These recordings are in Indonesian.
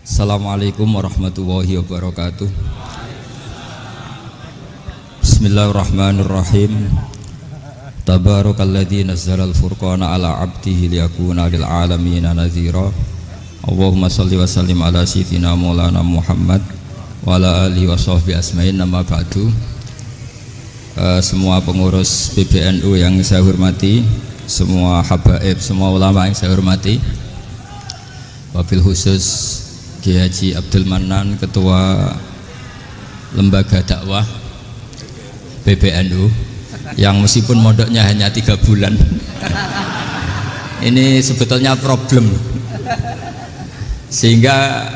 Assalamualaikum warahmatullahi wabarakatuh. Bismillahirrahmanirrahim. Tabarakalladzi nazzalal furqana ala 'abdihi liyakuna lil 'alamina nadhira. Allahumma shalli wa sallim ala sayyidina Maulana Muhammad wa ala alihi wa sahbihi asma'in. Nama ba'du. Semua pengurus PBNU yang saya hormati, semua habaib, semua ulama yang saya hormati, wabil khusus Kiai Haji Abdul Manan, Ketua Lembaga Dakwah PBNU, yang meskipun mondoknya hanya 3 bulan ini sebetulnya problem, sehingga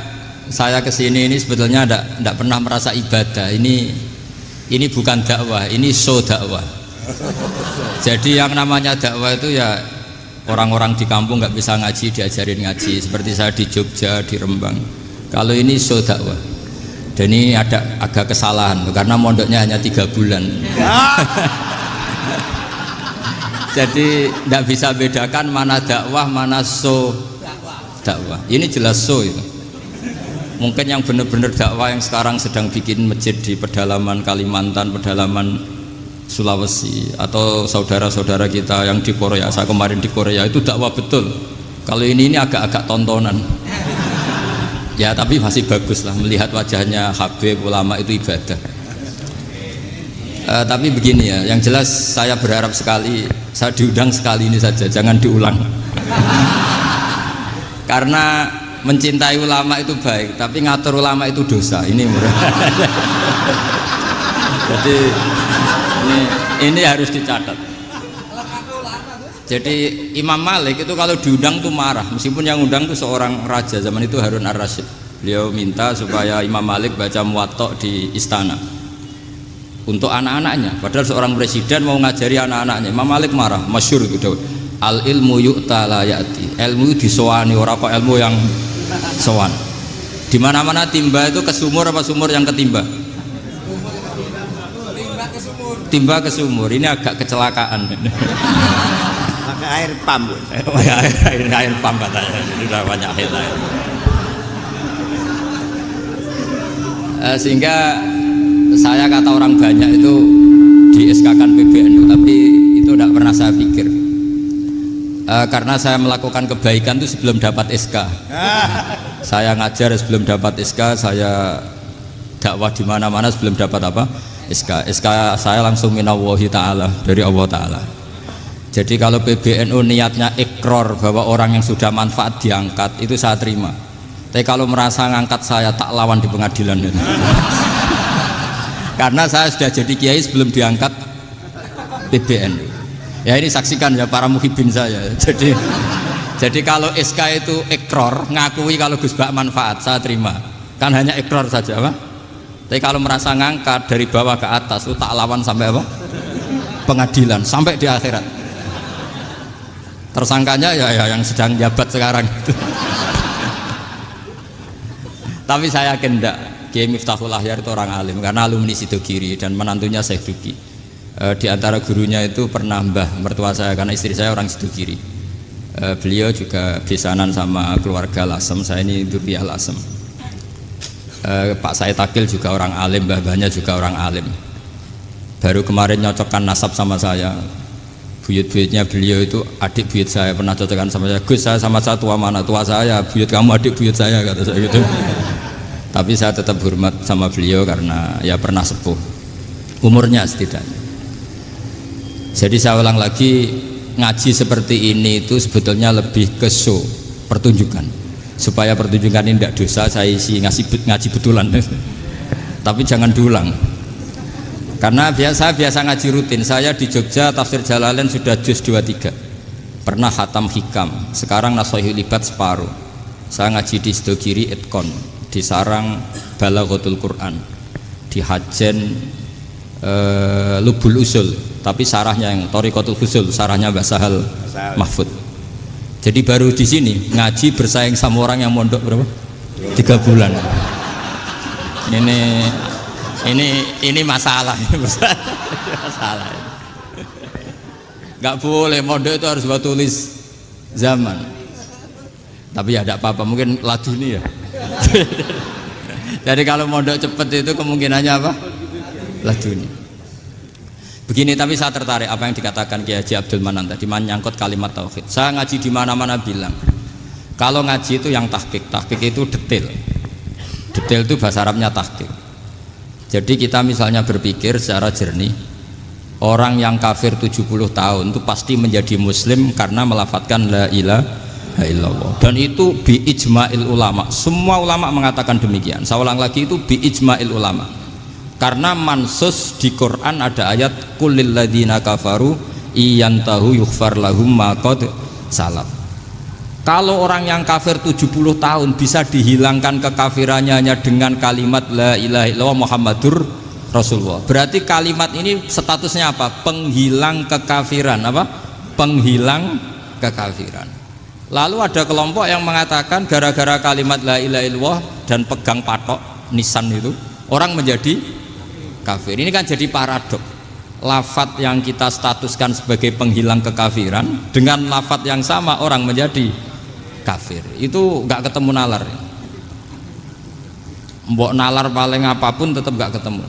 saya kesini ini sebetulnya tidak pernah merasa ibadah. Ini bukan dakwah, ini show dakwah. Jadi yang namanya dakwah itu ya orang-orang di kampung nggak bisa ngaji, diajarin ngaji, seperti saya di Jogja, di Rembang. Kalau ini show dakwah, dan ini ada agak kesalahan karena mondoknya hanya 3 bulan. Jadi tidak bisa bedakan mana dakwah, mana show dakwah. Ini jelas show itu. Mungkin yang benar-benar dakwah yang sekarang sedang bikin masjid di pedalaman Kalimantan, pedalaman Sulawesi, atau saudara-saudara kita yang di Korea, saya kemarin di Korea, itu dakwah betul. Kalau ini agak-agak tontonan ya, tapi masih bagus lah melihat wajahnya habib ulama, itu ibadah. Tapi begini ya, yang jelas saya berharap sekali, saya diundang sekali ini saja, jangan diulang. Karena mencintai ulama itu baik, tapi ngatur ulama itu dosa. Ini murah. Jadi ini harus dicatat. Jadi Imam Malik itu kalau diundang tuh marah, meskipun yang undang tuh seorang raja zaman itu, Harun ar-Rasyid. Beliau minta supaya Imam Malik baca Muwatta di istana untuk anak-anaknya, padahal seorang presiden mau ngajari anak-anaknya. Imam Malik marah, masyhur itu, al ilmu yu'ta la ya'ti, ilmu disowani, orang kok ilmu yang sowan. Di mana-mana timba itu ke sumur apa sumur yang ketimba? Timba ke sumur. Ini agak kecelakaan. Pakai air pump. Air pump katanya. Ini udah banyak air. Sehingga saya kata orang banyak itu di SK-kan PBNU, tapi itu tidak pernah saya pikir. Karena saya melakukan kebaikan itu sebelum dapat SK. Saya ngajar sebelum dapat SK, saya dakwah di mana-mana sebelum dapat apa? SK saya langsung minallahi ta'ala, dari Allah ta'ala. Jadi kalau PBNU niatnya ikrar bahwa orang yang sudah manfaat diangkat, itu saya terima. Tapi kalau merasa ngangkat saya, tak lawan di pengadilan. Karena saya sudah jadi kiai sebelum diangkat PBNU. Ya ini saksikan ya para muhibin saya. Jadi kalau SK itu ikrar, ngakui kalau Gus Bak manfaat, saya terima. Kan hanya ikrar saja, Pak. Tapi kalau merasa ngangkat dari bawah ke atas itu tak lawan sampai apa? Pengadilan, sampai di akhirat. Tersangkanya ya yang sedang jabat sekarang. Tapi saya yakin enggak, Kiai Miftahul Ahyar itu orang alim, karena alumni Sidogiri dan menantunya Syekh Duki. Di antara gurunya itu pernah mbah mertua saya, karena istri saya orang Sidogiri. Beliau juga besanan sama keluarga Lasem, saya ini Durriyah Lasem. Pak Said Akil juga orang alim, mbah-mbahnya juga orang alim. Baru kemarin nyocokkan nasab sama saya. Buyut-buyutnya beliau itu adik buyut saya, pernah cocokkan sama saya. Gus, saya sama saya tua mana? Tua saya, buyut kamu adik buyut saya, kata saya gitu. Tapi saya tetap hormat sama beliau karena ya pernah sepuh umurnya setidaknya. Jadi saya ulang lagi, ngaji seperti ini itu sebetulnya lebih ke show, pertunjukan. Supaya pertunjukan ini tidak dosa, saya isi ngaji betulan. Tapi jangan diulang. Karena biasa ngaji rutin. Saya di Jogja tafsir Jalalain sudah juz 23. Pernah khatam hikam. Sekarang Nashihul Ibad separuh. Saya ngaji di Sidogiri Itkon, di Sarang Balaghatul Quran, di Hajen Lubul Usul, tapi sarahnya yang Thariqatul Husul, sarahnya Mbah Sahal Mahfud. Jadi baru di sini ngaji bersaing sama orang yang mondok berapa? 3 bulan. Ini masalah, masalah. Nggak boleh mondok itu harus buat tulis zaman. Tapi ya tidak apa-apa, mungkin laduni ya. Jadi kalau mondok cepet itu kemungkinannya apa? Laduni. Begini, tapi saya tertarik apa yang dikatakan Kiai Haji Abdul Manan tadi menyangkut kalimat tauhid. Saya ngaji di mana-mana bilang, kalau ngaji itu yang tahqiq itu detail. Detail itu bahasa Arabnya tahqiq. Jadi kita misalnya berpikir secara jernih, orang yang kafir 70 tahun itu pasti menjadi muslim karena melafadzkan la ilaha illallah. Dan itu bi ijma'il ulama. Semua ulama mengatakan demikian. Saya ulang lagi, itu bi ijma'il ulama. Karena mansus di Quran ada ayat kulil ladzina kafaru iyantahu yughfar lahum ma qad salaf. Kalau orang yang kafir 70 tahun bisa dihilangkan kekafirannya hanya dengan kalimat la ilaha illallah Muhammadur Rasulullah. Berarti kalimat ini statusnya apa? Penghilang kekafiran, apa? Penghilang kekafiran. Lalu ada kelompok yang mengatakan gara-gara kalimat la ilaha illallah dan pegang patok nisan itu orang menjadi kafir. Ini kan jadi paradok. Lafadz yang kita statuskan sebagai penghilang kekafiran dengan lafadz yang sama orang menjadi kafir. Itu nggak ketemu nalar. Mbok nalar paling apapun tetap nggak ketemu.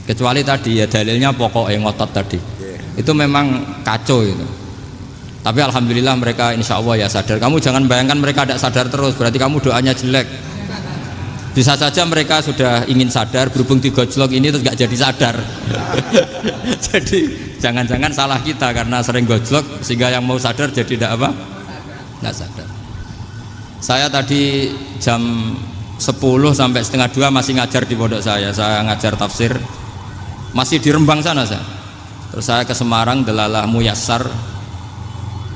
Kecuali tadi ya dalilnya pokoknya ngotot tadi. Itu memang kacau itu. Tapi alhamdulillah mereka insya Allah ya sadar. Kamu jangan bayangkan mereka tidak sadar terus, berarti kamu doanya jelek. Bisa saja mereka sudah ingin sadar, berhubung digojlok ini terus nggak jadi sadar. Jadi jangan-jangan salah kita karena sering gojlok sehingga yang mau sadar jadi tidak apa? Nggak sadar. Saya tadi jam 10 sampai setengah 2 masih ngajar di pondok saya ngajar tafsir. Masih di Rembang sana saya. Terus saya ke Semarang, Delalah Muyassar.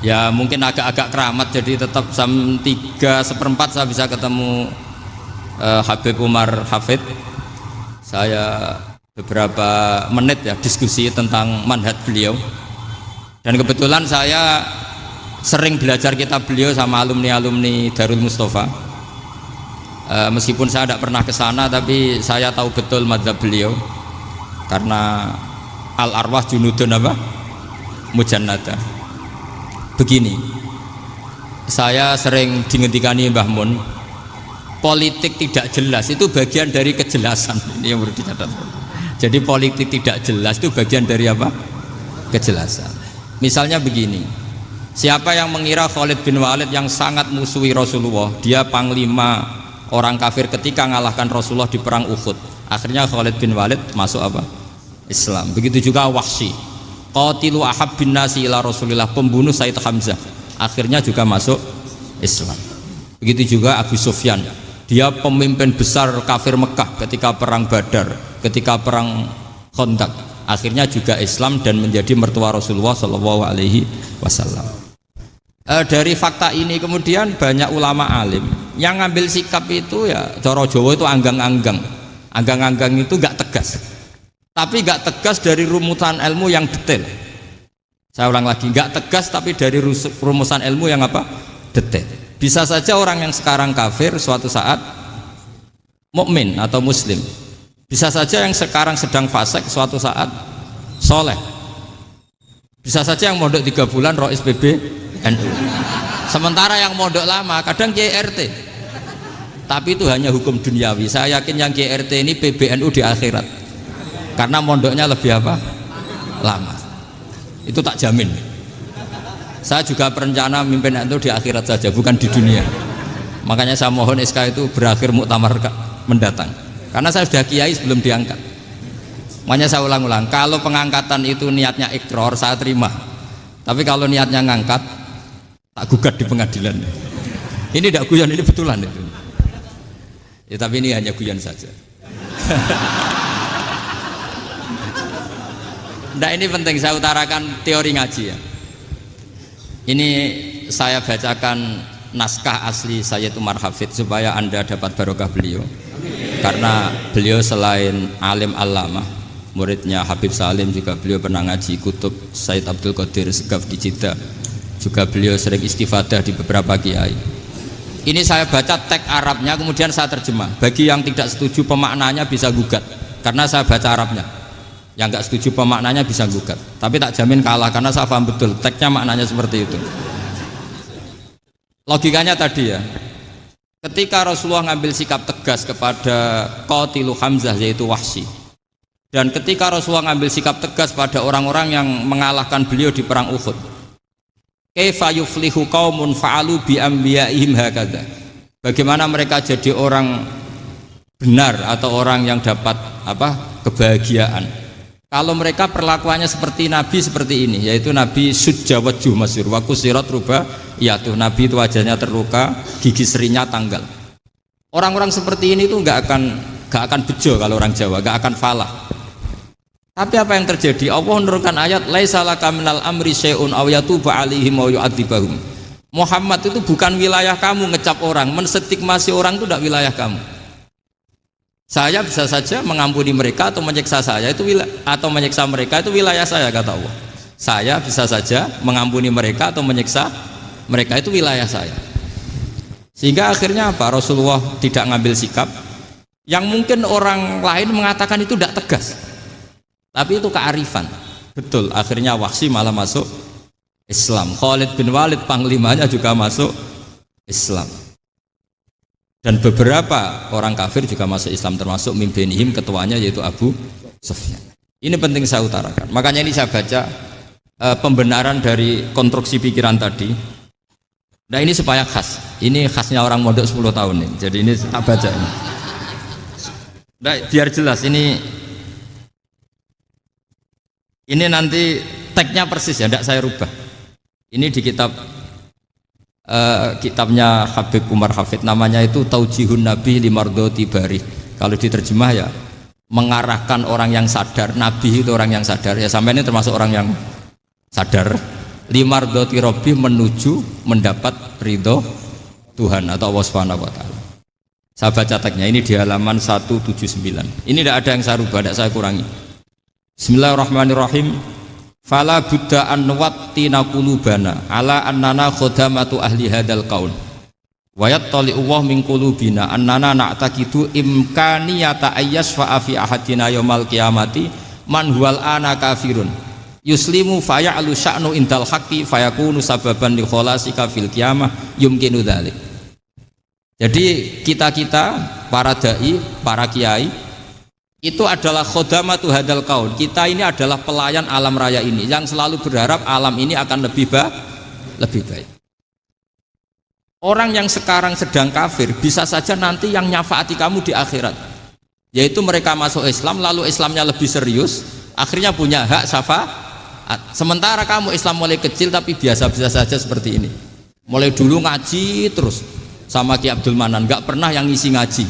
Ya mungkin agak-agak keramat, jadi tetap jam 3:4 saya bisa ketemu Habib Umar Hafid. Saya beberapa menit ya diskusi tentang manhaj beliau. Dan kebetulan saya sering belajar kitab beliau sama alumni-alumni Darul Mustafa. Meskipun saya tidak pernah ke sana, tapi saya tahu betul mazhab beliau. Karena al-arwah junudun apa? Mujannada. Begini, saya sering dingetikani Mbah Mun, politik tidak jelas itu bagian dari kejelasan. Ini yang perlu dicatat. Jadi politik tidak jelas itu bagian dari apa? Kejelasan. Misalnya begini, siapa yang mengira Khalid bin Walid yang sangat musuhi Rasulullah, dia panglima orang kafir ketika ngalahkan Rasulullah di perang Uhud, akhirnya Khalid bin Walid masuk apa? Islam. Begitu juga Wahsy, qatilu ahab bin nasi ila Rasulillah, pembunuh Sayyid Hamzah, akhirnya juga masuk Islam. Begitu juga Abu Sufyan, dia pemimpin besar kafir Mekah ketika perang Badar, ketika perang Khandaq, akhirnya juga Islam dan menjadi mertua Rasulullah Shallallahu Alaihi Wasallam. Dari fakta ini kemudian banyak ulama alim yang ngambil sikap itu ya coro Jawa itu anggang-anggang. Anggang-anggang itu gak tegas, tapi gak tegas dari rumusan ilmu yang detail. Saya ulang lagi, gak tegas tapi dari rumusan ilmu yang apa? Detail. Bisa saja orang yang sekarang kafir suatu saat mukmin atau muslim. Bisa saja yang sekarang sedang fasik suatu saat soleh. Bisa saja yang mondok 3 bulan rois PB NU. Sementara yang mondok lama kadang Kiai RT. Tapi itu hanya hukum duniawi. Saya yakin yang Kiai RT ini PBNU di akhirat. Karena mondoknya lebih apa? Lama. Itu tak jamin. Saya juga berencana mimpin itu di akhirat saja, bukan di dunia. Makanya saya mohon SK itu berakhir muktamar mendatang. Karena saya sudah kiai sebelum diangkat. Makanya saya ulang-ulang, kalau pengangkatan itu niatnya ikrar, saya terima. Tapi kalau niatnya ngangkat, tak gugat di pengadilan. Ini tidak guyon, ini betulan itu. Ya, tapi ini hanya guyon saja. Nah, ini penting saya utarakan teori ngaji ya. Ini saya bacakan naskah asli Sayyid Umar Hafid supaya Anda dapat barokah beliau. Karena beliau selain alim allamah, muridnya Habib Salim, juga beliau pernah ngaji kutub Sayyid Abdul Qadir Segaf di Jeddah. Juga beliau sering istifadah di beberapa kiai. Ini saya baca teks Arabnya kemudian saya terjemah. Bagi yang tidak setuju pemaknanya bisa gugat, karena saya baca Arabnya. Yang nggak setuju pemaknanya bisa gugat, tapi tak jamin kalah karena saya paham betul teksnya maknanya seperti itu. Logikanya tadi ya, ketika Rasulullah ngambil sikap tegas kepada Qatilu Hamzah yaitu Wahsy, dan ketika Rasulullah ngambil sikap tegas pada orang-orang yang mengalahkan beliau di perang Uhud, kaifa yuflihu qaumun fa'alu bi anbiya'ihim hakadha, bagaimana mereka jadi orang benar atau orang yang dapat kebahagiaan kalau mereka perlakuannya seperti Nabi seperti ini, yaitu Nabi sujjawajjuh masyhur wa kusirat ruba, yaitu Nabi itu wajahnya terluka, gigi serinya tanggal. Orang-orang seperti ini tuh nggak akan bejo kalau orang Jawa, nggak akan falah. Tapi apa yang terjadi? Allah menurunkan ayat laisa laka minal amri syai'un aw yatuba 'alaihim aw yu'adzibahum. Muhammad itu bukan wilayah kamu ngecap orang, menstigmasi orang itu tidak wilayah kamu. Saya bisa saja mengampuni mereka atau menyiksa saya itu atau menyiksa mereka itu wilayah saya, kata Allah. Saya bisa saja mengampuni mereka atau menyiksa mereka itu wilayah saya. Sehingga akhirnya apa? Rasulullah tidak ngambil sikap yang mungkin orang lain mengatakan itu tidak tegas, tapi itu kearifan. Betul, akhirnya Wahsy malah masuk Islam. Khalid bin Walid panglimanya juga masuk Islam. Dan beberapa orang kafir juga masuk Islam, termasuk mimpinihim, ketuanya yaitu Abu Sufyan. Ini penting saya utarakan. Makanya ini saya baca pembenaran dari konstruksi pikiran tadi. Nah ini supaya khas. Ini khasnya orang mondok 10 tahun nih. Jadi ini saya baca ini. Nah, biar jelas ini nanti tagnya persis ya, tidak saya rubah. Ini di kitabnya Habib Umar Hafid, namanya itu Taujihun Nabi Limardoti Bari. Kalau diterjemah ya mengarahkan orang yang sadar. Nabi itu orang yang sadar ya, sampai ini termasuk orang yang sadar. Limardoti Robbi, menuju mendapat ridho Tuhan atau Allah Subhanahu wa Ta'ala. Saya baca tagnya ini di halaman 179. Ini tidak ada yang saya rubah, tidak saya kurangi. Bismillahirrahmanirrahim. Fala buddha an nuwattina qulubana ala annana khodamatu ahli hadal qaul wa yattali'u Allah min qulubina annana na'taqidu imkaniyata ayyasfa'a fi ahadina yaumal qiyamati man huwal ana kafirun yuslimu faya'lu sya'nu indal haqqi fayakunu sababan li kholasika fil qiyamah yumkinu dzalik. Jadi kita para dai, para kiai itu adalah khodamatu hadal kaun. Kita ini adalah pelayan alam raya ini yang selalu berharap alam ini akan lebih baik. Orang yang sekarang sedang kafir bisa saja nanti yang nyafaati kamu di akhirat, yaitu mereka masuk Islam lalu Islamnya lebih serius, akhirnya punya hak syafaat. Sementara kamu Islam mulai kecil tapi biasa-biasa saja seperti ini, mulai dulu ngaji terus sama Ki Abdul Manan, nggak pernah yang ngisi ngaji,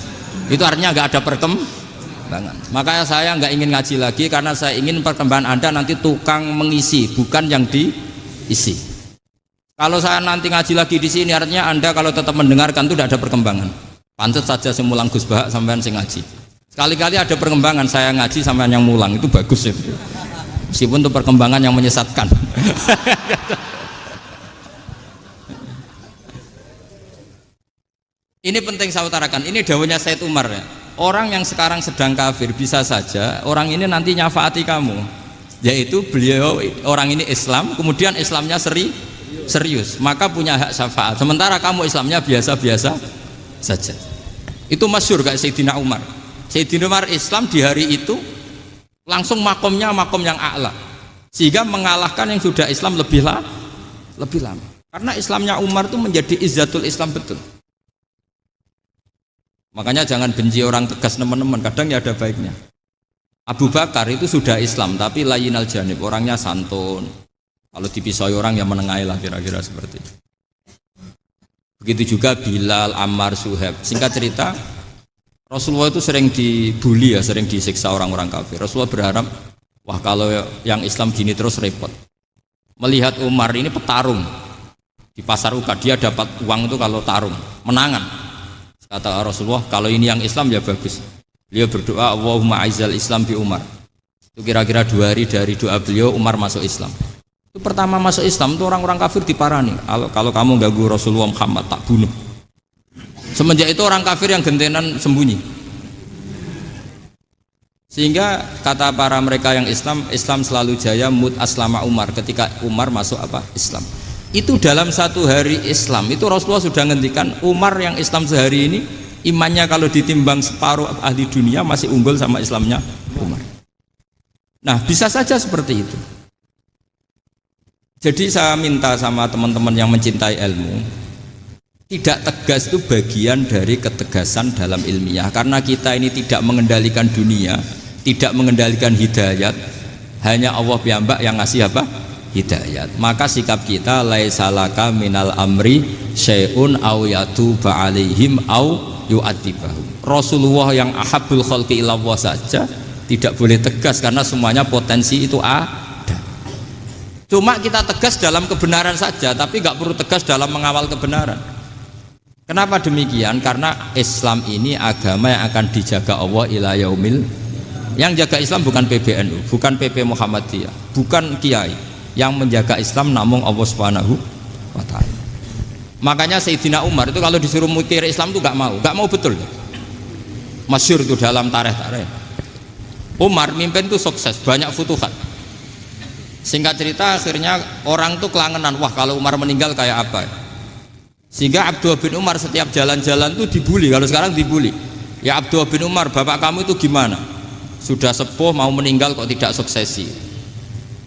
itu artinya nggak ada perkembangan. Makanya saya nggak ingin ngaji lagi karena saya ingin perkembangan Anda nanti tukang mengisi, bukan yang diisi. Kalau saya nanti ngaji lagi di sini, artinya Anda kalau tetap mendengarkan itu tidak ada perkembangan. Pantas saja semulang Gus Bahak sampean sing ngaji. Sekali-kali ada perkembangan, saya ngaji sampean yang mulang, itu bagus itu. Meskipun itu perkembangan yang menyesatkan. Ini penting saya utarakan. Ini dawuhnya Said Umar ya. Orang yang sekarang sedang kafir bisa saja orang ini nanti nyafaati kamu, yaitu beliau orang ini Islam, kemudian Islamnya serius, maka punya hak syafaat. Sementara kamu Islamnya biasa-biasa saja. Itu masyhur kayak Sayyidina Umar. Sayyidina Umar Islam di hari itu langsung makomnya makom yang a'la, sehingga mengalahkan yang sudah Islam lebih lama. Karena Islamnya Umar itu menjadi izzatul Islam betul. Makanya jangan benci orang tegas teman-teman, kadang ya ada baiknya. Abu Bakar itu sudah Islam tapi layinal janib, orangnya santun. Kalau dipisoi orang yang menengahi lah, kira-kira seperti itu. Begitu juga Bilal, Ammar, Suhaib. Singkat cerita, Rasulullah itu sering dibully ya, sering disiksa orang-orang kafir. Rasulullah berharap, wah kalau yang Islam gini terus repot. Melihat Umar ini petarung di pasar Uka, dia dapat uang itu kalau tarung, menangan. Kata Rasulullah, kalau ini yang Islam ya bagus. Beliau berdoa, Allahumma aizal Islam bi Umar. Itu kira-kira 2 hari dari doa beliau, Umar masuk Islam. Itu pertama masuk Islam itu orang-orang kafir diparani. Kalau kamu ganggu Rasulullah Muhammad tak bunuh. Semenjak itu orang kafir yang gentenan sembunyi. Sehingga kata para mereka yang Islam, Islam selalu jaya mut aslama Umar, ketika Umar masuk Islam. Itu dalam satu hari Islam itu Rasulullah sudah ngendikan Umar yang Islam sehari ini imannya kalau ditimbang separuh ahli dunia masih unggul sama Islamnya Umar. Nah bisa saja seperti itu. Jadi saya minta sama teman-teman yang mencintai ilmu, tidak tegas itu bagian dari ketegasan dalam ilmiah. Karena kita ini tidak mengendalikan dunia, tidak mengendalikan hidayat, hanya Allah piyambak yang ngasih apa? Hidayat. Maka sikap kita laisalaka minal amri syai'un aw yatuba alaihim aw yu'adzibahum. Rasulullah yang ahabbul khalqi ilallah saja tidak boleh tegas karena semuanya potensi itu ada. Cuma kita tegas dalam kebenaran saja, tapi nggak perlu tegas dalam mengawal kebenaran. Kenapa demikian? Karena Islam ini agama yang akan dijaga Allah ila yaumil. Yang jaga Islam bukan PBNU, bukan PP Muhammadiyah, bukan kiai. Yang menjaga Islam namun Allah Subhanahu wa ta'ala. Makanya Sayyidina Umar itu kalau disuruh mikir Islam itu gak mau betul. Masyhur itu dalam tarikh-tarikh. Umar mimpin itu sukses, banyak futuhat. Singkat cerita akhirnya orang tuh kelangenan, wah kalau Umar meninggal kayak apa. Sehingga Abdullah bin Umar setiap jalan-jalan tuh dibully, kalau sekarang dibully. Ya Abdullah bin Umar, bapak kamu itu gimana? Sudah sepuh mau meninggal kok tidak suksesi.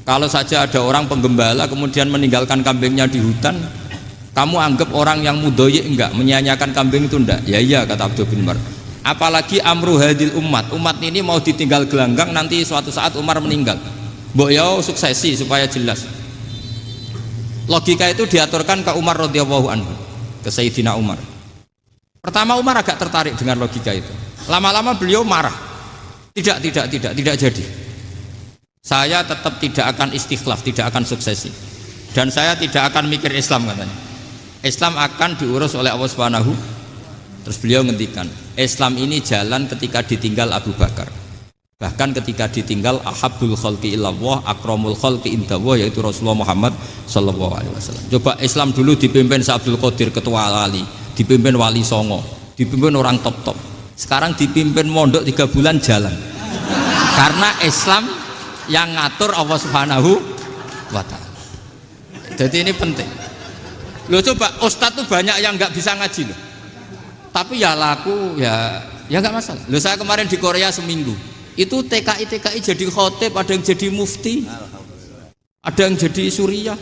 Kalau saja ada orang penggembala kemudian meninggalkan kambingnya di hutan, kamu anggap orang yang mudoyik enggak, menyia-nyiakan kambing itu enggak? Ya iya kata Abdul bin Umar. Apalagi amru hadil umat ini mau ditinggal gelanggang, nanti suatu saat Umar meninggal. Mbok yo suksesi supaya jelas. Logika itu diaturkan ke Umar radhiyallahu anhu, ke Sayyidina Umar. Pertama Umar agak tertarik dengan logika itu. Lama-lama beliau marah. Tidak jadi. Saya tetap tidak akan istikhlaf, tidak akan suksesi, dan saya tidak akan mikir Islam katanya. Islam akan diurus oleh Allah Subhanahu. Terus beliau ngendikan, Islam ini jalan ketika ditinggal Abu Bakar, bahkan ketika ditinggal ahabbul khalqi ilallah akramul khalqi indallah, yaitu Rasulullah Muhammad sallallahu alaihi wasallam. Coba Islam dulu dipimpin Abdul Qadir ketua wali, dipimpin Wali Songo, dipimpin orang top. Sekarang dipimpin mondok 3 bulan jalan. Karena Islam yang ngatur Allah Subhanahu wa ta'ala. Jadi ini penting. Loh coba ustadz tuh banyak yang nggak bisa ngaji loh. Tapi ya laku ya nggak masalah. Loh saya kemarin di Korea seminggu. Itu TKI jadi khotib, ada yang jadi mufti, ada yang jadi suriah.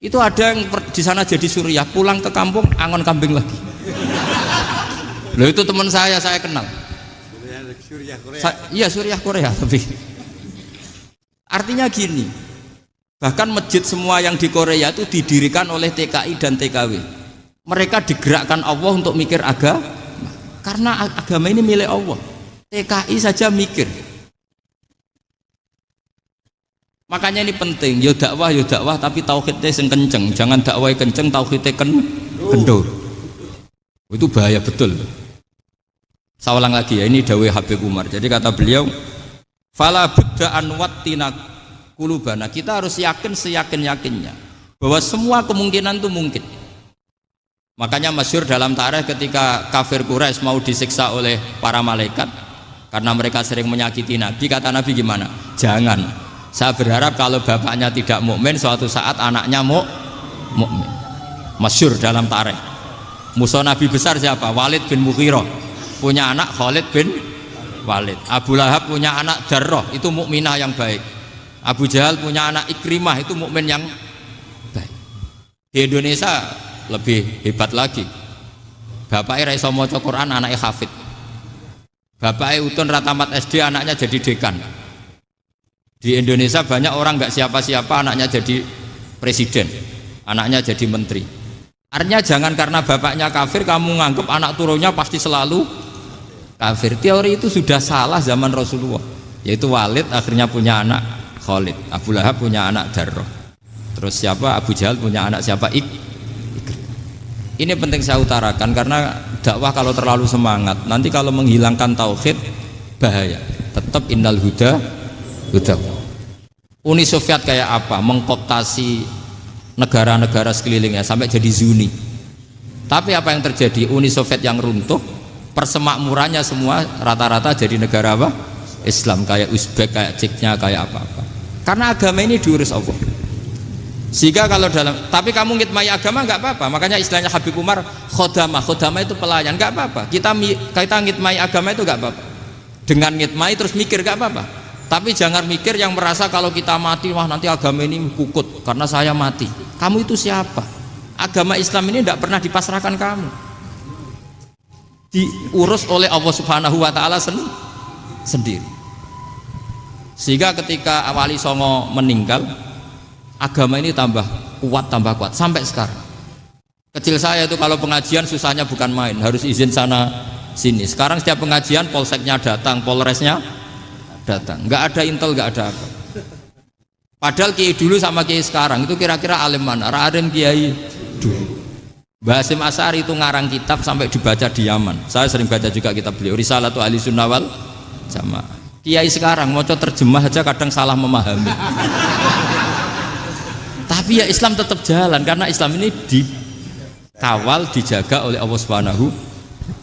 Itu ada yang di sana jadi suriah, pulang ke kampung angon kambing lagi. Loh itu teman saya kenal. Suriah Korea. Iya suriah Korea tapi. Artinya gini, bahkan masjid semua yang di Korea itu didirikan oleh TKI dan TKW. Mereka digerakkan Allah untuk mikir agama, karena agama ini milik Allah. TKI saja mikir. Makanya ini penting, yo dakwah tapi tauhidnya sing kenceng, jangan dakwah kenceng tauhidnya kendor. Itu bahaya betul. Saya ulang lagi ya, ini dawuh Habib Umar. Jadi kata beliau, fala budda an wattina kulubana, kita harus yakin seyakin-yakinnya bahwa semua kemungkinan itu mungkin. Makanya masyhur dalam tarikh ketika kafir Quraisy mau disiksa oleh para malaikat karena mereka sering menyakiti Nabi, kata Nabi gimana? Jangan. Saya berharap kalau bapaknya tidak mukmin, suatu saat anaknya mukmin. Masyhur dalam tarikh. Musuh Nabi besar siapa? Walid bin Mughirah. Punya anak Khalid bin Walid. Abu Lahab punya anak Darrah, itu mukminah yang baik. Abu Jahal punya anak Ikrimah, itu mukmin yang baik. Di Indonesia lebih hebat lagi. Bapaknya ra iso maca Quran, anaknya hafid. Bapaknya utun ra tamat SD, anaknya jadi dekan. Di Indonesia banyak orang nggak siapa-siapa, anaknya jadi presiden, anaknya jadi menteri. Artinya jangan karena bapaknya kafir kamu nganggap anak turunnya pasti selalu kafir. Teori itu sudah salah zaman Rasulullah. Yaitu Walid akhirnya punya anak Khalid, Abu Lahab punya anak Darrah, terus siapa? Abu Jahal punya anak siapa? Ini penting saya utarakan karena dakwah kalau terlalu semangat nanti kalau menghilangkan tauhid bahaya. Tetap innal huda. Uni Soviet kayak apa? Mengkooptasi negara-negara sekelilingnya sampai jadi Zuni. Tapi apa yang terjadi? Uni Soviet yang runtuh, persemakmurannya semua rata-rata jadi negara apa? Islam, kayak Uzbek, kayak Ceknya, kayak apa-apa. Karena agama ini diurus Allah. Sehingga kalau tapi kamu ngitmai agama nggak apa-apa. Makanya istilahnya Habib Umar khodamah itu pelayan, nggak apa-apa. Kita ngitmai agama itu nggak apa-apa. Dengan ngitmai terus mikir nggak apa-apa. Tapi jangan mikir yang merasa kalau kita mati, wah nanti agama ini kukut karena saya mati. Kamu itu siapa? Agama Islam ini tidak pernah dipasrahkan kamu. Diurus oleh Allah Subhanahu wa taala sendiri. Sehingga ketika Wali Songo meninggal, agama ini tambah kuat sampai sekarang. Kecil saya itu kalau pengajian susahnya bukan main, harus izin sana sini. Sekarang setiap pengajian polseknya datang, polresnya datang, nggak ada intel, nggak ada apa. Padahal kiai dulu sama kiai sekarang itu kira-kira alim mana? Alim kiai dulu. Mbah Hasyim Asy'ari itu ngarang kitab sampai dibaca di Yaman. Saya sering baca juga kitab beliau, Risalatu Ahli Sunnah wal Jamaah. Kiai sekarang mau terjemah aja kadang salah memahami. Tapi ya Islam tetap jalan karena Islam ini dikawal, dijaga oleh Allah Subhanahu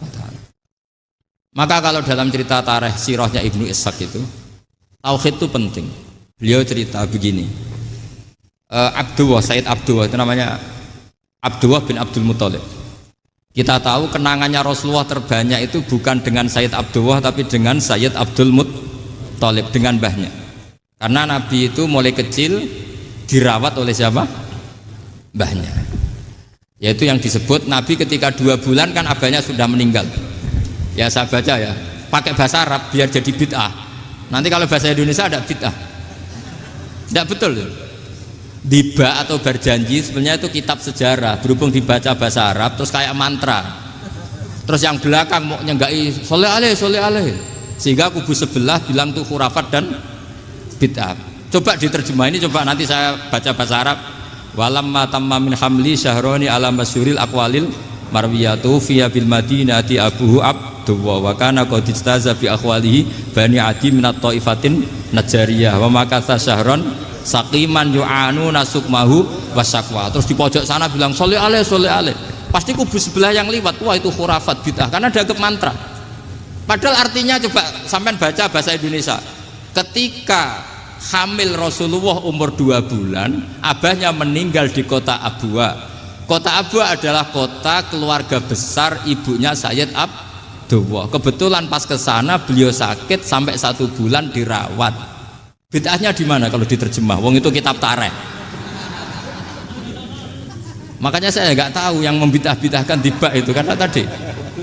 wa taala. Maka kalau dalam cerita tarikh sirahnya Ibnu Ishaq itu, tauhid itu penting. Beliau cerita begini. Sayyid Abdullah itu namanya Abdullah bin Abdul Muthalib. Kita tahu kenangannya Rasulullah terbanyak itu bukan dengan Sayyid Abdullah tapi dengan Sayyid Abdul Muthalib, dengan mbahnya. Karena Nabi itu mulai kecil dirawat oleh siapa? Mbahnya. Yaitu yang disebut Nabi ketika 2 bulan kan abahnya sudah meninggal. Ya saya baca ya, pakai bahasa Arab biar jadi bid'ah. Nanti kalau bahasa Indonesia ada bid'ah. Tidak betul. Diba atau berjanji sebenarnya itu kitab sejarah, berhubung dibaca bahasa Arab terus kayak mantra. Terus yang belakang mau nyenggai soleh aleh, sehingga kubu sebelah bilang tuh khurafat dan bid'ah. Coba diterjemah ini, coba nanti saya baca bahasa Arab. Walamma tamma min hamli syahroni ala masyuril aqwalil marwiyatu fiya bil madinati abuhu abdullah wa kana qad istaza bi akhwalihi bani adi minat taifatin najariyah wa makatha syahron saqiman yu'anu nasukmahu wasakwa. Terus di pojok sana bilang soleh aleh. Pasti kubu sebelah yang liwat, wah itu khurafat bid'ah karena dianggap mantra. Padahal artinya coba sampean baca bahasa Indonesia. Ketika hamil Rasulullah umur 2 bulan, abahnya meninggal di kota Abwa. Kota Abwa adalah kota keluarga besar ibunya Sayyid Abdullah. Kebetulan pas ke sana beliau sakit sampai 1 bulan dirawat. Bid'ahnya di mana kalau diterjemah? Wong itu kitab tarikh. Makanya saya nggak tahu yang membidah-bidahkan tiba itu karena tadi.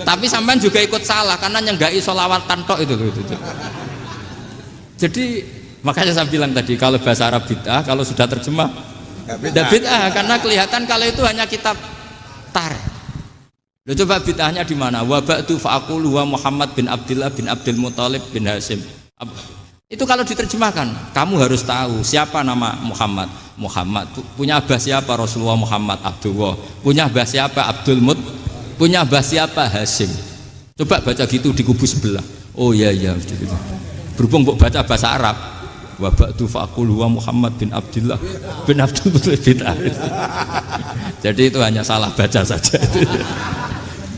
Tapi sampean juga ikut salah karena nyenggai sholawatan tok itu. Jadi makanya saya bilang tadi kalau bahasa Arab bid'ah, kalau sudah terjemah tidak bid'ah karena kelihatan kalau itu hanya kitab tarikh. Loh, coba bid'ahnya di mana? Wa ba'du fa'aqulu wa Muhammad bin Abdullah bin Abdul Muthalib bin Hasyim. Itu kalau diterjemahkan, kamu harus tahu siapa nama Muhammad. Muhammad punya abah siapa? Rasulullah Muhammad Abdullah. Punya abah siapa? Abdul Mut. Punya abah siapa? Hasyim. Coba baca gitu di kubu sebelah. Oh iya. Berhubung kok baca bahasa Arab. Wa ba'du fa'aqulu wa Muhammad bin Abdullah bin Abdul Muthalib bin Hasyim. Jadi itu hanya salah baca saja.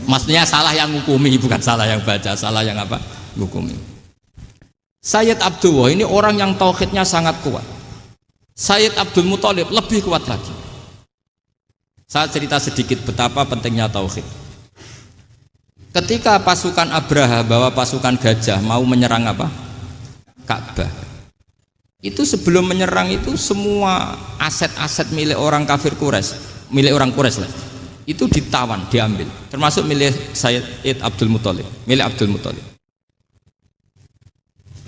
Maksudnya salah yang ngukumi, bukan salah yang baca, salah yang apa? Ngukumi. Sayyid Abdullah ini orang yang tauhidnya sangat kuat. Sayyid Abdul Muthalib lebih kuat lagi. Saya cerita sedikit betapa pentingnya tauhid. Ketika pasukan Abraha bawa pasukan gajah mau menyerang apa? Ka'bah. Itu sebelum menyerang itu semua aset-aset milik orang kafir Quraisy, milik orang Quraisy lah. Itu ditawan, diambil, termasuk milik Sayyid Abdul Muthalib, milik Abdul Muthalib.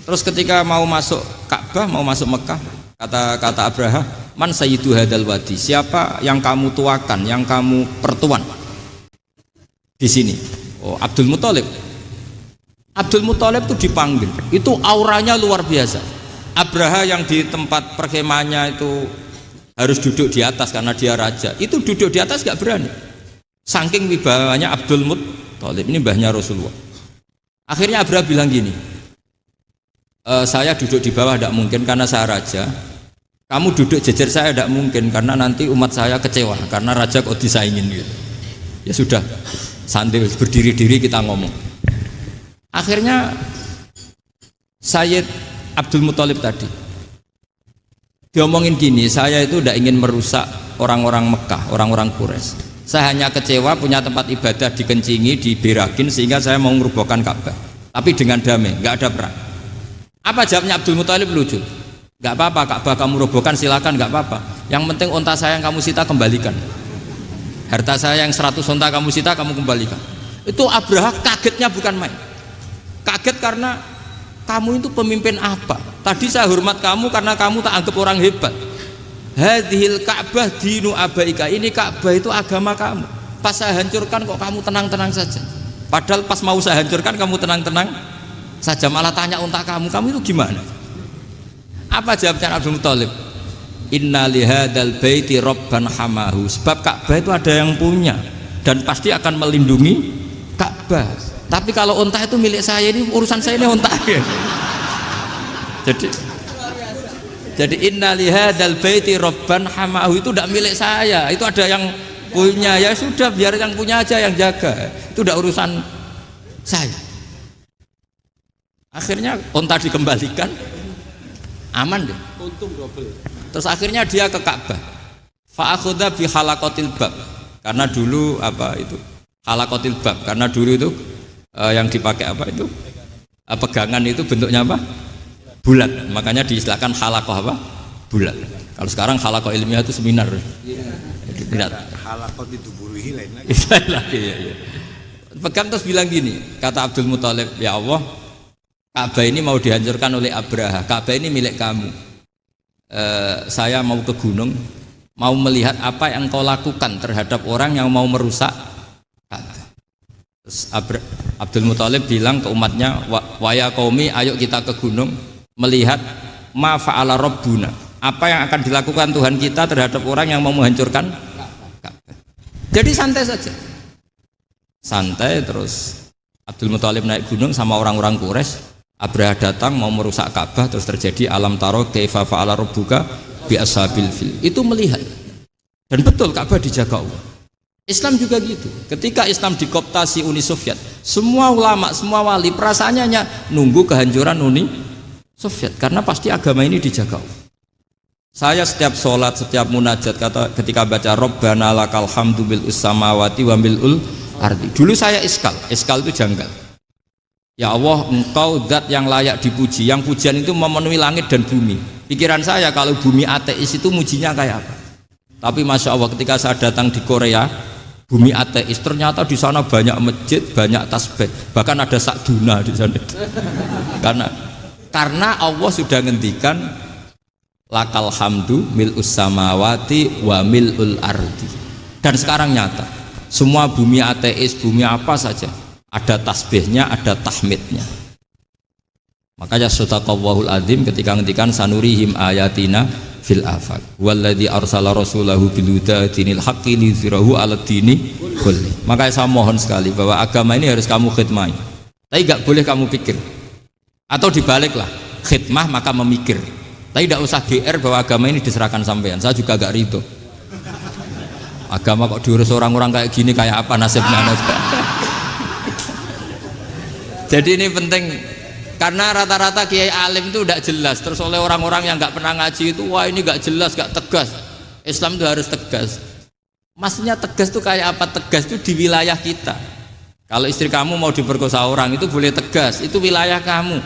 Terus ketika mau masuk Ka'bah, mau masuk Mekah, kata Abraha, man sayyidu hadal wadi, siapa yang kamu tuakan, yang kamu pertuan di sini? Oh, Abdul Muthalib. Abdul Muthalib itu dipanggil, itu auranya luar biasa. Abraha yang di tempat perkemahannya itu harus duduk di atas karena dia raja, itu duduk di atas gak berani. Saking wibawanya Abdul Muthalib, ini mbahnya Rasulullah. Akhirnya Abraha bilang gini, saya duduk di bawah tidak mungkin karena saya raja. Kamu duduk jejer saya tidak mungkin karena nanti umat saya kecewa karena raja kok disaingin gitu. Ya sudah, santai berdiri-diri kita ngomong. Akhirnya Sayyid Abdul Muthalib tadi Diomongin gini, saya itu tidak ingin merusak orang-orang Mekah, orang-orang Quraisy. Saya hanya kecewa punya tempat ibadah dikencingi, diberakin sehingga saya mau merubuhkan Ka'bah. Tapi dengan damai, nggak ada perang. Apa jawabnya Abdul Muthalib? Lucu. Nggak apa-apa, Ka'bah kamu robohkan silakan, nggak apa-apa. Yang penting unta saya yang kamu sita kembalikan. Harta saya yang 100 unta kamu sita kamu kembalikan. Itu Abraha kagetnya bukan main. Kaget karena kamu itu pemimpin apa? Tadi saya hormat kamu karena kamu tak anggap orang hebat. Hadhil Ka'bah dinu abaika, ini Ka'bah itu agama kamu. Pas saya hancurkan kok kamu tenang-tenang saja. Padahal pas mau saya hancurkan kamu tenang-tenang saja, malah tanya unta kamu itu gimana? Apa jawabnya Abdul Muthalib? Inna lihadal baiti robban hamahu. Sebab Ka'bah itu ada yang punya dan pasti akan melindungi Ka'bah. Tapi kalau unta itu milik saya, ini urusan saya, ini unta. Jadi inna lihadal baiti robban hamahu itu tidak milik saya, itu ada yang punya. Ya sudah, biar yang punya aja yang jaga, itu tidak urusan saya. Akhirnya unta dikembalikan, aman deh, untung double. Terus akhirnya dia ke Ka'bah, fa'akhudha bi halaqatil bab, karena dulu apa itu halaqatil bab, karena dulu itu yang dipakai apa itu pegangan itu bentuknya apa, bulat, makanya diistilahkan halaqah apa, bulat. Kalau sekarang halaqah ilmiah itu seminar. Tidak. Halaqah itu buruhi lain lagi. Ya. Pegang terus bilang gini, kata Abdul Muthalib, ya Allah, Ka'bah ini mau dihancurkan oleh Abraha, Ka'bah ini milik kamu. Saya mau ke gunung, mau melihat apa yang kau lakukan terhadap orang yang mau merusak Ka'bah. Terus Abdul Muthalib bilang ke umatnya, wa ya qaumi, ayo kita ke gunung melihat ma fa'ala rabbuna, apa yang akan dilakukan Tuhan kita terhadap orang yang mau menghancurkan Ka'bah. Jadi santai saja, santai. Terus Abdul Muthalib naik gunung sama orang-orang Quraisy. Abraha datang mau merusak Ka'bah, terus terjadi alam taro kaifa fa'ala rabbuka bi ashabil fil. Itu melihat, dan betul Ka'bah dijaga Allah. Islam juga gitu. Ketika Islam dikooptasi Uni Soviet, semua ulama, semua wali perasaannya hanya nunggu kehancuran Uni Soviet, karena pasti agama ini dijaga Allah. Saya setiap sholat, setiap munajat, ketika baca Rabbana lakal hamdu bil samawati wa mil'ul ardi. Dulu saya iskal itu janggal. Ya Allah, engkau zat yang layak dipuji, yang pujian itu memenuhi langit dan bumi. Pikiran saya kalau bumi ateis itu mujinya kayak apa? Tapi Masya Allah, ketika saya datang di Korea, bumi ateis, ternyata di sana banyak masjid, banyak tasbih, bahkan ada sakduna di sana. Karena Allah sudah ngendikan lakal hamdu mil'us samawati wa mil'ul ardi. Dan sekarang nyata, semua bumi ateis, bumi apa saja, ada tasbihnya, ada tahmidnya. Makanya sadaqallahul adzim ketika ngendikan sanurihim ayatina fil afaq walladzi arsala rasulahu bil huda dinil haqqi liyuzhirahu 'alad dini kulli. Makanya saya mohon sekali bahwa agama ini harus kamu khidmah. Tapi enggak boleh kamu pikir. Atau dibaliklah, khidmah maka memikir. Tapi tidak usah GR bahwa agama ini diserahkan sampean. Saya juga agak ridho. Agama kok diurus orang-orang kayak gini, kayak apa nasibnya? Jadi ini penting, karena rata-rata kiai alim itu tidak jelas. Terus oleh orang-orang yang nggak pernah ngaji itu, wah ini nggak jelas, nggak tegas. Islam itu harus tegas. Maksudnya tegas itu kayak apa? Tegas itu di wilayah kita. Kalau istri kamu mau diperkosa orang itu boleh tegas, itu wilayah kamu.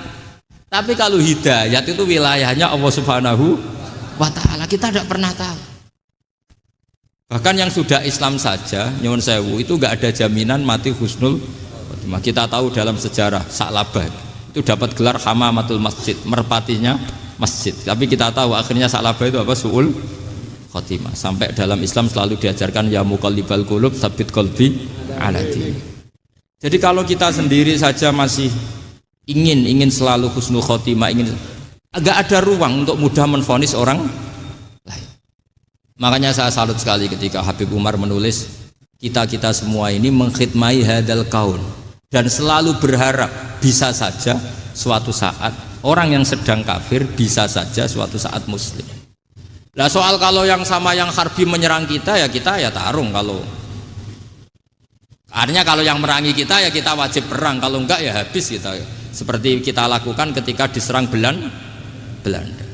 Tapi kalau hidayat itu wilayahnya Allah Subhanahu wa Ta'ala, kita tidak pernah tahu. Bahkan yang sudah Islam saja, nyuwun sewu, itu nggak ada jaminan mati husnul. Kita tahu dalam sejarah Sa'labah itu dapat gelar hamamatul masjid, merpatinya masjid. Tapi kita tahu akhirnya Sa'labah itu apa? Su'ul khotimah. Sampai dalam Islam selalu diajarkan ya muqallibal qulub tsabbit qalbi ala din. Jadi kalau kita sendiri saja masih ingin selalu husnul khotimah, agak ada ruang untuk mudah menvonis orang lain. Makanya saya salut sekali ketika Habib Umar menulis kita semua ini mengkhidmai hadal kaun, dan selalu berharap bisa saja suatu saat orang yang sedang kafir bisa saja suatu saat muslim. Nah soal kalau yang sama yang harbi menyerang kita ya tarung. Kalau artinya kalau yang merangi kita ya kita wajib perang, kalau enggak ya habis kita. Seperti kita lakukan ketika diserang Belanda.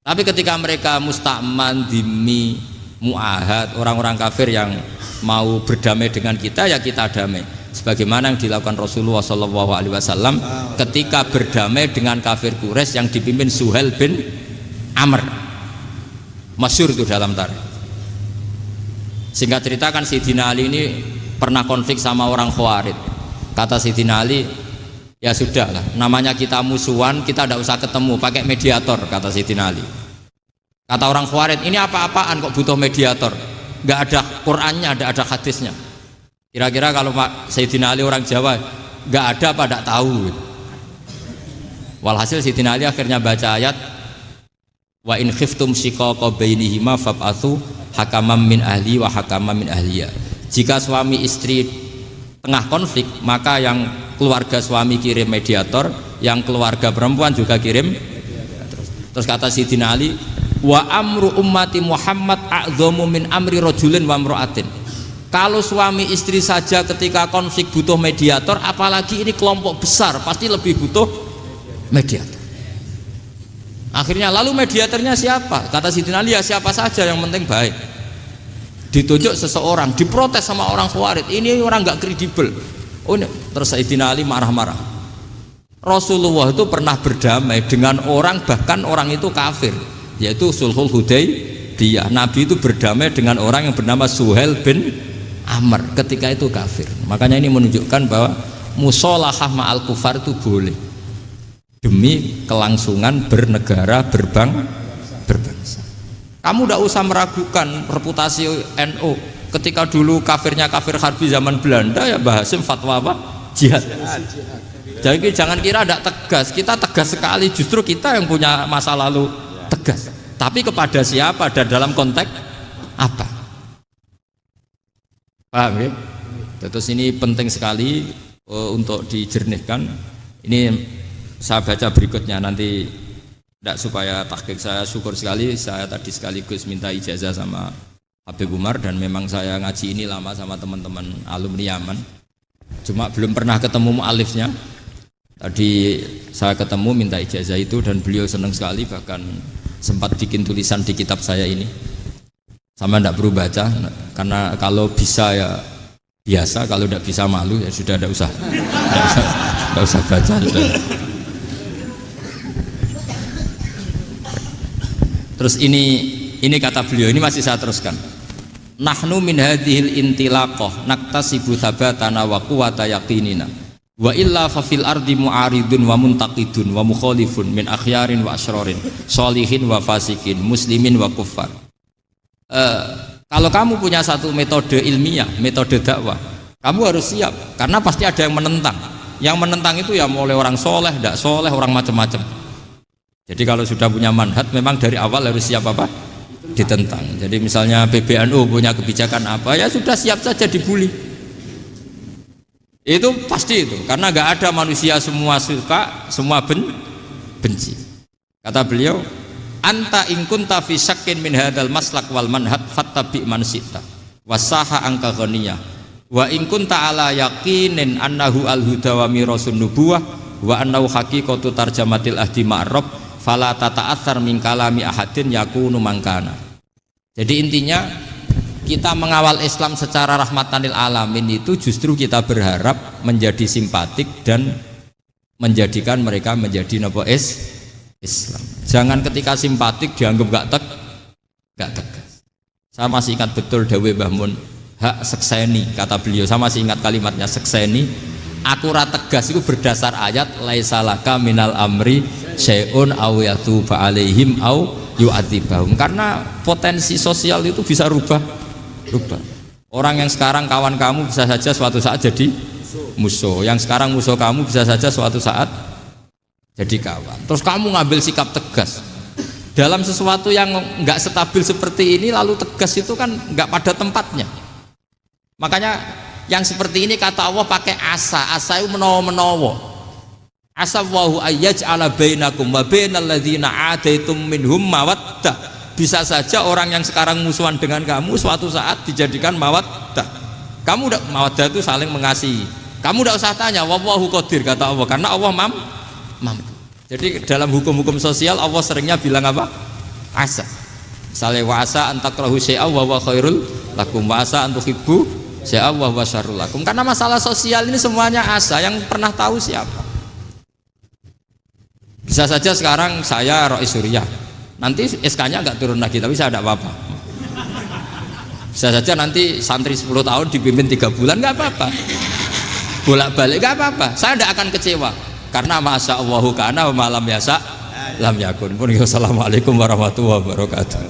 Tapi ketika mereka musta'man, dhimmi, mu'ahad, orang-orang kafir yang mau berdamai dengan kita, ya kita damai. Sebagaimana yang dilakukan Rasulullah SAW ketika berdamai dengan kafir Quraisy yang dipimpin Suhail bin Amr. Masyhur itu dalam tarikh. Singkat cerita kan Sayyidina Ali ini pernah konflik sama orang Khawarij. Kata Sayyidina Ali, ya sudah lah, namanya kita musuhan, kita tidak usah ketemu, pakai mediator, kata Sayyidina Ali. Kata orang Khawarij, ini apa-apaan kok butuh mediator, nggak ada Qur'annya, nggak ada hadisnya. Kira-kira kalau Pak Sayyidina Ali orang Jawa, nggak ada apa tidak tahu. Walhasil Sayyidina Ali akhirnya baca ayat, wa in khiftum shiqaqa bainihima fab'atsu hakaman min ahli wa hakaman min ahliya. Jika suami istri tengah konflik, maka yang keluarga suami kirim mediator, yang keluarga perempuan juga kirim. Terus kata Sayyidina Ali, wa amru ummati Muhammad a'dhamu min amri rajulin wa imra'atin. Kalau suami istri saja ketika konflik butuh mediator, apalagi ini kelompok besar pasti lebih butuh mediator. Akhirnya lalu mediatornya siapa? Kata Sayyidina Ali, ya siapa saja yang penting baik. Ditunjuk seseorang, diprotes sama orang Khawarij, ini orang nggak kredibel. Oh, terus Sayyidina Ali marah-marah. Rasulullah itu pernah berdamai dengan orang, bahkan orang itu kafir, yaitu Sulhul Hudaybiyah. Nabi itu berdamai dengan orang yang bernama Suhail bin Amr ketika itu kafir. Makanya ini menunjukkan bahwa musolahah ma'al kufar itu boleh demi kelangsungan bernegara, berbangsa. Kamu tidak usah meragukan reputasi NU. Ketika dulu kafirnya kafir harbi zaman Belanda, ya Mbah Hasim fatwa apa? Jihad. Jadi jangan kira tidak tegas, kita tegas sekali. Justru kita yang punya masa lalu tegas. Tapi kepada siapa dan dalam konteks apa? Paham ya? Terus ini penting sekali untuk dijernihkan. Ini saya baca berikutnya nanti, tidak supaya tahqiq. Saya syukur sekali, saya tadi sekaligus minta ijazah sama Habib Umar, dan memang saya ngaji ini lama sama teman-teman alumni Yaman, cuma belum pernah ketemu mu'alifnya. Tadi saya ketemu minta ijazah itu dan beliau senang sekali, bahkan sempat bikin tulisan di kitab saya ini. Sama tidak perlu baca, karena kalau bisa ya biasa, kalau tidak bisa malu ya sudah, tidak usah baca. Terus ini kata beliau, ini masih saya teruskan. Nahnu min hadhil intilaqah naktasibu thabatana wa quwwata yaqinina wa illa fa fil ardi mu'aridun wa muntaqidun wa mukhalifun min akhyarin wa asyrarin sholihin wa fasikin muslimin wa kuffar. Kalau kamu punya satu metode ilmiah, metode dakwah, kamu harus siap, karena pasti ada yang menentang. Yang menentang itu ya mulai orang soleh, tidak soleh, orang macam-macam. Jadi kalau sudah punya manhaj, memang dari awal harus siap apa? Ditentang. Jadi misalnya PBNU punya kebijakan apa, ya sudah siap saja dibully. Itu pasti itu, karena nggak ada manusia semua suka, semua benci. Kata beliau, anta in kunta fi syakkin min hadzal maslak wal manhaj fattabi man syi'ta wasaha angka ghaniyah wa in kunta ala yaqinin annahu al huda wa mirasun nubuwah wa annahu haqiqatu tarjamatil ahdi ma'rab fala tata'athar min kalami ahadin yakunu mangkana. Jadi intinya kita mengawal Islam secara rahmatan lil alamin itu justru kita berharap menjadi simpatik dan menjadikan mereka menjadi napa Islam. Jangan ketika simpatik dianggap gak tegas. Saya masih ingat betul dawuh Mbah Mun, hak sekseni, kata beliau. Saya masih ingat kalimatnya, sekseni. Aku ra tegas itu berdasar ayat laisalaka minal amri syai'un aw yatuba alaihim aw yu'adzibahum. Karena potensi sosial itu bisa rubah. Orang yang sekarang kawan kamu bisa saja suatu saat jadi musuh. Yang sekarang musuh kamu bisa saja suatu saat jadi kawan. Terus kamu ngambil sikap tegas dalam sesuatu yang nggak stabil seperti ini, lalu tegas itu kan nggak pada tempatnya. Makanya yang seperti ini kata Allah pakai asa itu menawa. Asa wahu ayyaj'ala bainakum wa bainal ladzina adaitum minhum mawaddah. Bisa saja orang yang sekarang musuhan dengan kamu suatu saat dijadikan mawaddah. Kamu udah mawaddah itu saling mengasihi. Kamu udah usah tanya, wallahu qadir, kata Allah, karena Allah mampu. Jadi dalam hukum-hukum sosial Allah seringnya bilang apa? asa. Misalnya wasa antakrahu syai'a wa huwa khairul lakum, wasa antuhibbu syai'a wa huwa syarrul lakum. Karena masalah sosial ini semuanya asa, yang pernah tahu siapa? Bisa saja sekarang saya Rois Surya, nanti SK-nya nggak turun lagi, tapi saya tidak apa-apa. Bisa saja nanti santri 10 tahun dipimpin 3 bulan, nggak apa-apa. Bolak-balik nggak apa-apa, saya tidak akan kecewa. Karena masya Allahu kana wa malam yasa lam yakun. Assalamualaikum warahmatullahi wabarakatuh.